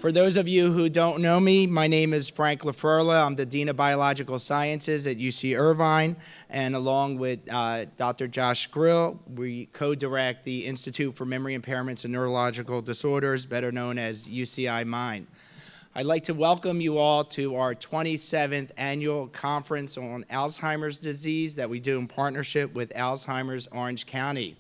For those of you who don't know me, my name is Frank LaFerla. I'm the Dean of Biological Sciences at UC Irvine, and along with Dr. Josh Grill, we co-direct the Institute for Memory Impairments and Neurological Disorders, better known as UCI Mind. I'd like to welcome you all to our 27th annual conference on Alzheimer's disease that we do in partnership with Alzheimer's Orange County.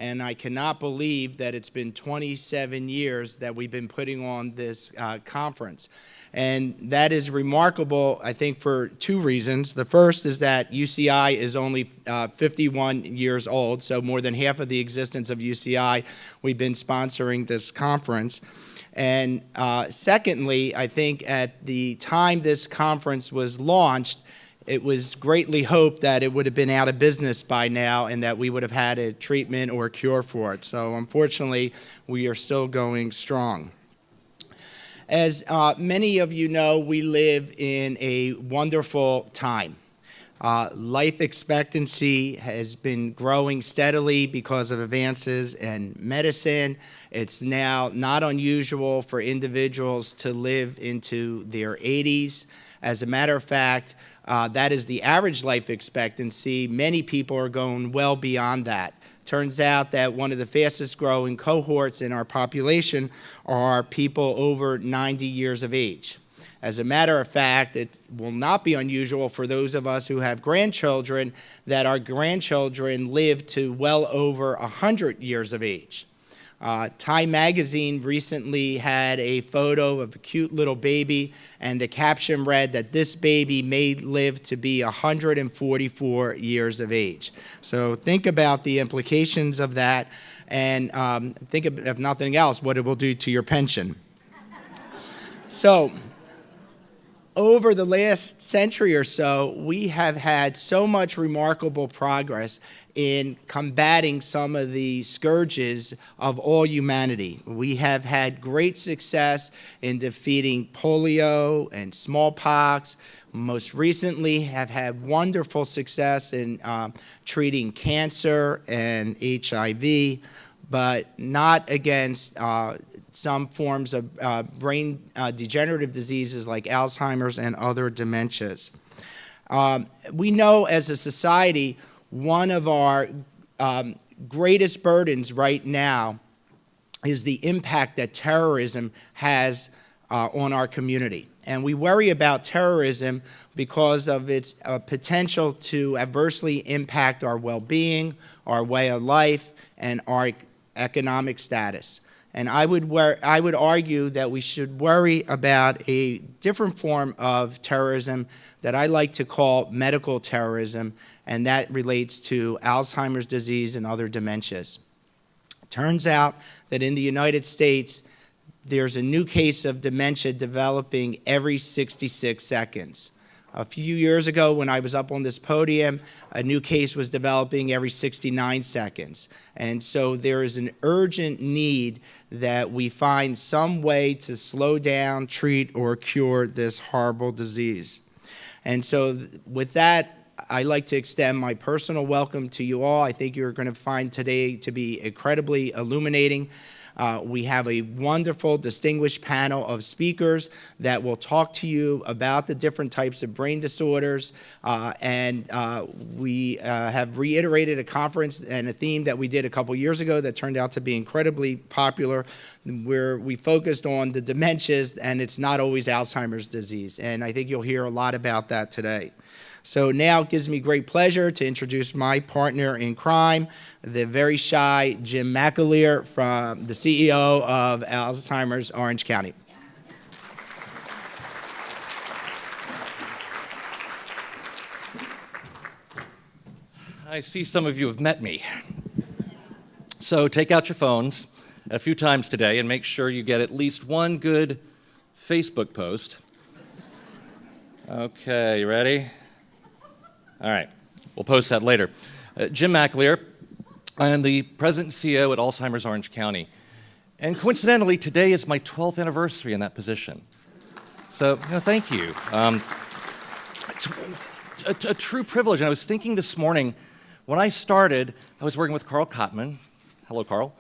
And I cannot believe that it's been 27 years that we've been putting on this conference. And that is remarkable, I think, for two reasons. The first is that UCI is only 51 years old, so more than half of the existence of UCI, we've been sponsoring this conference. And secondly, I think at the time this conference was launched, it was greatly hoped that it would have been out of business by now and that we would have had a treatment or a cure for it. So unfortunately, we are still going strong. As many of you know, we live in a wonderful time. Life expectancy has been growing steadily because of advances in medicine. It's now not unusual for individuals to live into their 80s. As a matter of fact, that is the average life expectancy. Many people are going well beyond that. Turns out that one of the fastest growing cohorts in our population are people over 90 years of age. As a matter of fact, it will not be unusual for those of us who have grandchildren that our grandchildren live to well over 100 years of age. Time magazine recently had a photo of a cute little baby, and the caption read that this baby may live to be 144 years of age. So think about the implications of that, and think of, if nothing else, what it will do to your pension. So over the last century or so, we have had so much remarkable progress in combating some of the scourges of all humanity. We have had great success in defeating polio and smallpox. Most recently, have had wonderful success in treating cancer and HIV, but not against some forms of brain degenerative diseases like Alzheimer's and other dementias. We know as a society, one of our greatest burdens right now is the impact that terrorism has on our community. And we worry about terrorism because of its potential to adversely impact our well-being, our way of life, and our economic status. And I would argue that we should worry about a different form of terrorism that I like to call medical terrorism, and that relates to Alzheimer's disease and other dementias. It turns out that in the United States, there's a new case of dementia developing every 66 seconds. A few years ago, when I was up on this podium, a new case was developing every 69 seconds. And so there is an urgent need that we find some way to slow down, treat, or cure this horrible disease. And so with that, I'd like to extend my personal welcome to you all. I think you're going to find today to be incredibly illuminating. We have a wonderful, distinguished panel of speakers that will talk to you about the different types of brain disorders. We have reiterated a conference and a theme that we did a couple years ago that turned out to be incredibly popular, where we focused on the dementias, and it's not always Alzheimer's disease. And I think you'll hear a lot about that today. So now it gives me great pleasure to introduce my partner in crime, the very shy Jim McAleer, from the CEO of Alzheimer's Orange County. I see some of you have met me. So take out your phones a few times today and make sure you get at least one good Facebook post. Okay, you ready? All right, we'll post that later. Jim McAleer, I am the president and CEO at Alzheimer's Orange County. And coincidentally, today is my 12th anniversary in that position. So, thank you. It's a true privilege. And I was thinking this morning, when I started, I was working with Carl Kottman. Hello, Carl.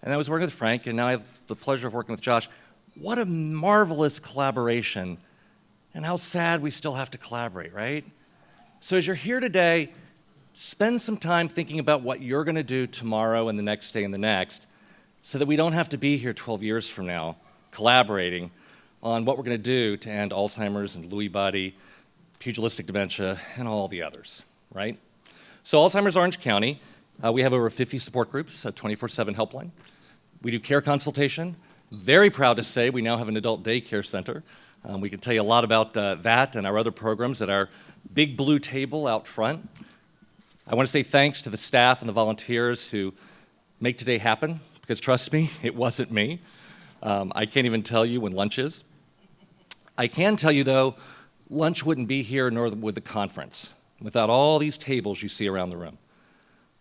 And I was working with Frank, and now I have the pleasure of working with Josh. What a marvelous collaboration, and how sad we still have to collaborate, right? So as you're here today, spend some time thinking about what you're going to do tomorrow and the next day and the next, so that we don't have to be here 12 years from now collaborating on what we're going to do to end Alzheimer's and Lewy body, pugilistic dementia, and all the others, right? So Alzheimer's Orange County, we have over 50 support groups, a 24/7 helpline. We do care consultation. Very proud to say we now have an adult daycare center. We can tell you a lot about that and our other programs at our big blue table out front. I want to say thanks to the staff and the volunteers who make today happen, because trust me, it wasn't me. I can't even tell you when lunch is. I can tell you, though, lunch wouldn't be here, nor would the conference, without all these tables you see around the room.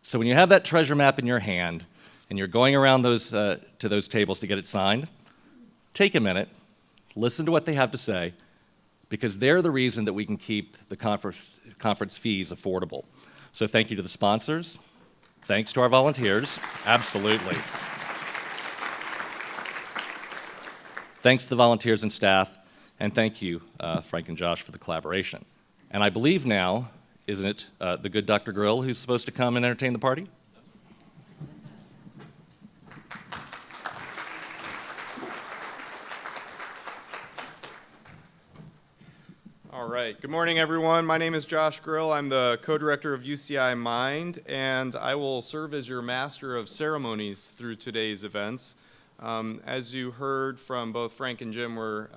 So when you have that treasure map in your hand, and you're going around to those tables to get it signed, take a minute, listen to what they have to say, because they're the reason that we can keep the conference fees affordable. So thank you to the sponsors. Thanks to our volunteers. Absolutely. Thanks to the volunteers and staff, and thank you, Frank and Josh, for the collaboration. And I believe now, isn't it the good Dr. Grill who's supposed to come and entertain the party? All right. Good morning, everyone. My name is Josh Grill. I'm the co-director of UCI Mind, and I will serve as your master of ceremonies through today's events. As you heard from both Frank and Jim, we're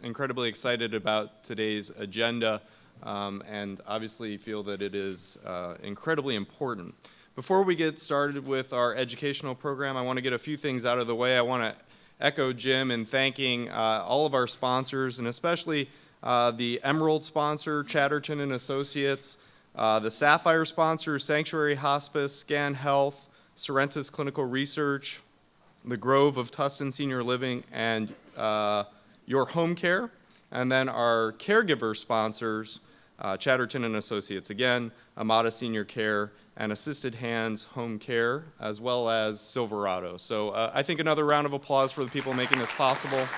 incredibly excited about today's agenda, and obviously feel that it is incredibly important. Before we get started with our educational program, I want to get a few things out of the way. I want to echo Jim in thanking all of our sponsors, and especially the Emerald sponsor, Chatterton and Associates, the Sapphire sponsor, Sanctuary Hospice, Scan Health, Sorrentis Clinical Research, the Grove of Tustin Senior Living, and Your Home Care, and then our caregiver sponsors, Chatterton and Associates, again, Amada Senior Care, and Assisted Hands Home Care, as well as Silverado. So I think another round of applause for the people making this possible.